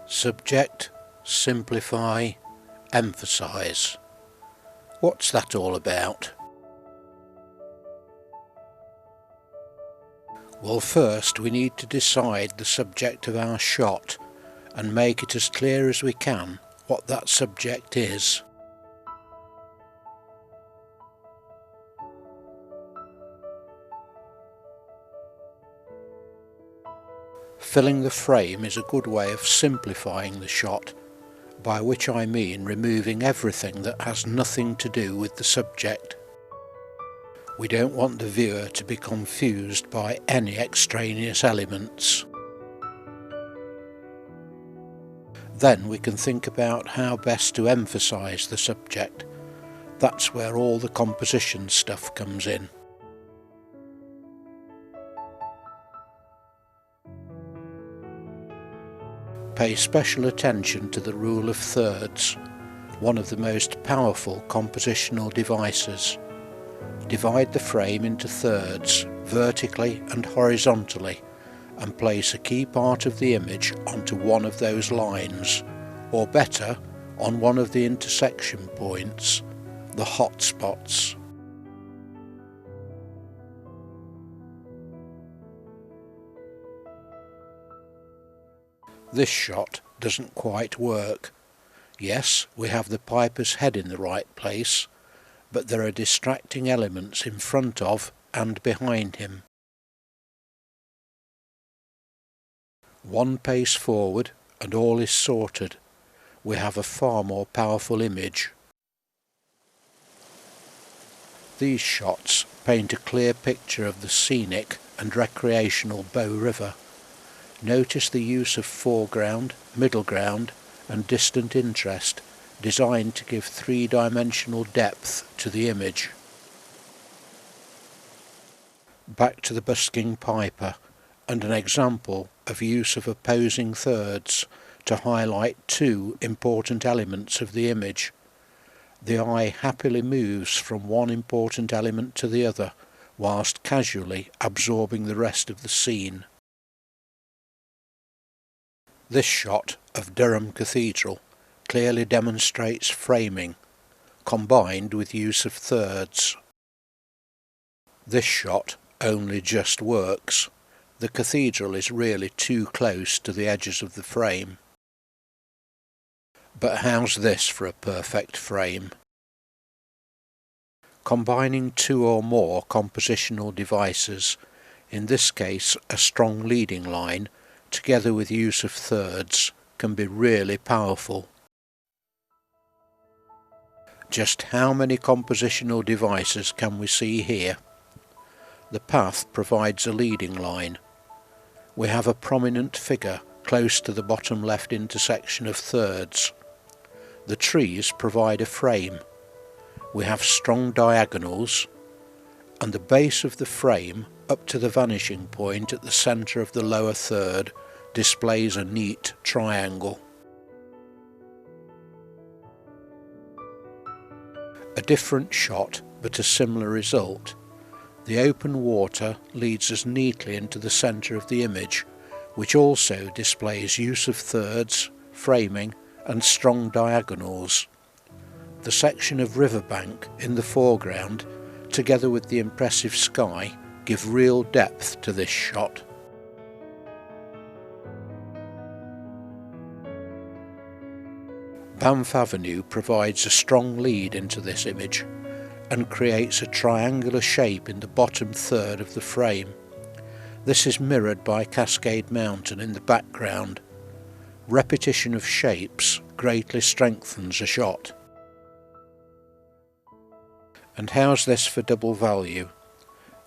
Subject, simplify, emphasize. What's that all about? Well, first we need to decide the subject of our shot and make it as clear as we can what that subject is. Filling the frame is a good way of simplifying the shot, by which I mean removing everything that has nothing to do with the subject. We don't want the viewer to be confused by any extraneous elements. Then we can think about how best to emphasize the subject. That's where all the composition stuff comes in. Pay special attention to the rule of thirds, one of the most powerful compositional devices. Divide the frame into thirds, vertically and horizontally, and place a key part of the image onto one of those lines, or better, on one of the intersection points, the hot spots. This shot doesn't quite work. Yes, we have the piper's head in the right place, but there are distracting elements in front of and behind him. One pace forward and all is sorted. We have a far more powerful image. These shots paint a clear picture of the scenic and recreational Bow River. Notice the use of foreground, middle ground and distant interest, designed to give three-dimensional depth to the image. Back to the busking piper, and an example of use of opposing thirds to highlight two important elements of the image. The eye happily moves from one important element to the other, whilst casually absorbing the rest of the scene. This shot of Durham Cathedral clearly demonstrates framing, combined with use of thirds. This shot only just works. The cathedral is really too close to the edges of the frame. But how's this for a perfect frame? Combining two or more compositional devices, in this case a strong leading line, together with use of thirds, can be really powerful. Just how many compositional devices can we see here? The path provides a leading line. We have a prominent figure close to the bottom left intersection of thirds. The trees provide a frame. We have strong diagonals, and the base of the frame up to the vanishing point at the centre of the lower third displays a neat triangle. A different shot, but a similar result. The open water leads us neatly into the centre of the image, which also displays use of thirds, framing and strong diagonals. The section of riverbank in the foreground, together with the impressive sky, give real depth to this shot. Banff Avenue provides a strong lead into this image and creates a triangular shape in the bottom third of the frame. This is mirrored by Cascade Mountain in the background. Repetition of shapes greatly strengthens a shot. And how's this for double value?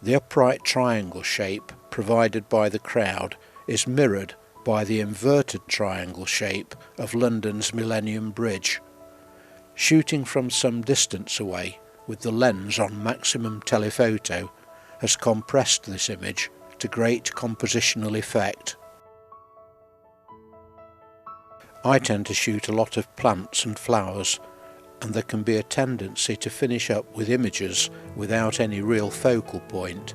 The upright triangle shape provided by the crowd is mirrored by the inverted triangle shape of London's Millennium Bridge. Shooting from some distance away with the lens on maximum telephoto has compressed this image to great compositional effect. I tend to shoot a lot of plants and flowers, and there can be a tendency to finish up with images without any real focal point.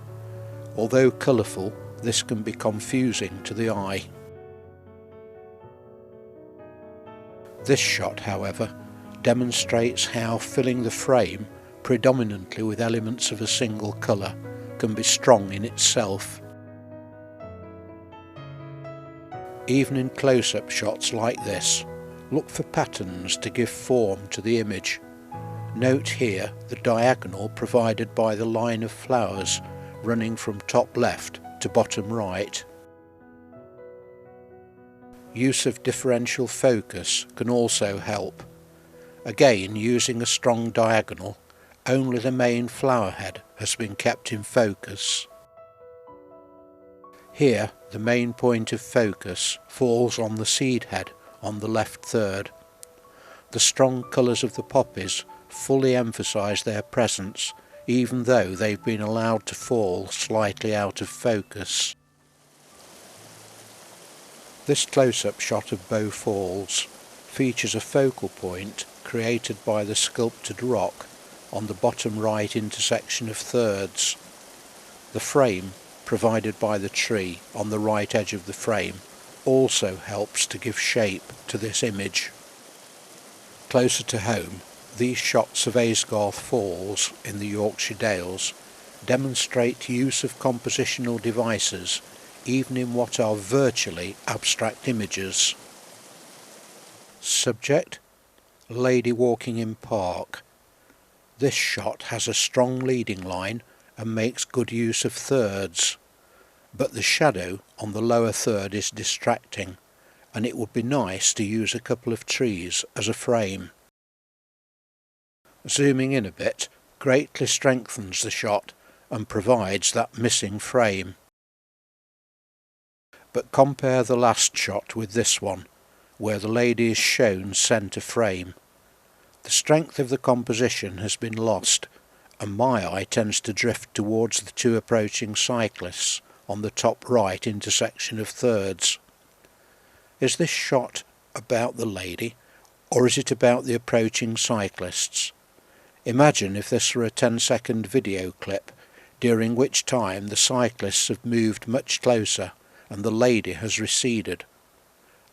Although colourful, this can be confusing to the eye. This shot, however, demonstrates how filling the frame predominantly with elements of a single colour can be strong in itself. Even in close-up shots like this, look for patterns to give form to the image. Note here the diagonal provided by the line of flowers running from top left to bottom right. Use of differential focus can also help. Again, using a strong diagonal, only the main flower head has been kept in focus. Here, the main point of focus falls on the seed head on the left third. The strong colours of the poppies fully emphasise their presence, even though they've been allowed to fall slightly out of focus. This close-up shot of Bow Falls features a focal point created by the sculpted rock on the bottom right intersection of thirds. The frame provided by the tree on the right edge of the frame also helps to give shape to this image. Closer to home, these shots of Aysgarth Falls in the Yorkshire Dales demonstrate use of compositional devices even in what are virtually abstract images. Subject: lady walking in park. This shot has a strong leading line and makes good use of thirds, but the shadow on the lower third is distracting, and it would be nice to use a couple of trees as a frame. Zooming in a bit greatly strengthens the shot and provides that missing frame. But compare the last shot with this one, where the lady is shown centre frame. The strength of the composition has been lost, and my eye tends to drift towards the two approaching cyclists on the top right intersection of thirds. Is this shot about the lady, or is it about the approaching cyclists? Imagine if this were a 10-second video clip, during which time the cyclists have moved much closer and the lady has receded.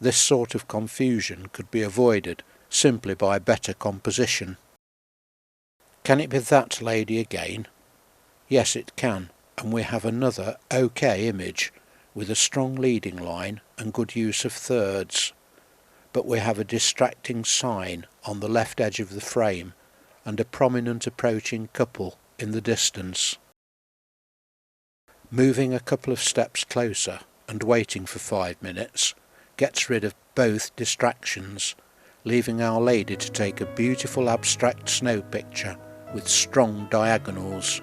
This sort of confusion could be avoided simply by better composition. Can it be that lady again? Yes, it can, and we have another OK image with a strong leading line and good use of thirds. But we have a distracting sign on the left edge of the frame and a prominent approaching couple in the distance. Moving a couple of steps closer and waiting for 5 minutes gets rid of both distractions, leaving our lady to take a beautiful abstract snow picture with strong diagonals.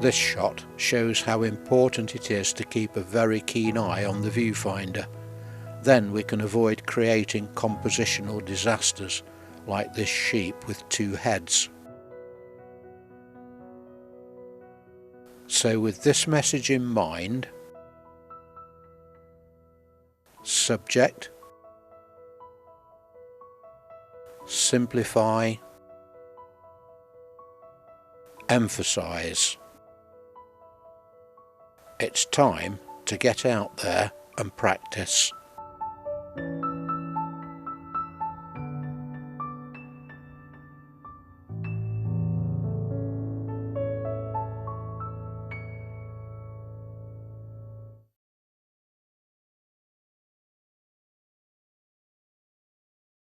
This shot shows how important it is to keep a very keen eye on the viewfinder. Then we can avoid creating compositional disasters like this sheep with 2 heads. So with this message in mind, subject, simplify, emphasize. It's time to get out there and practice.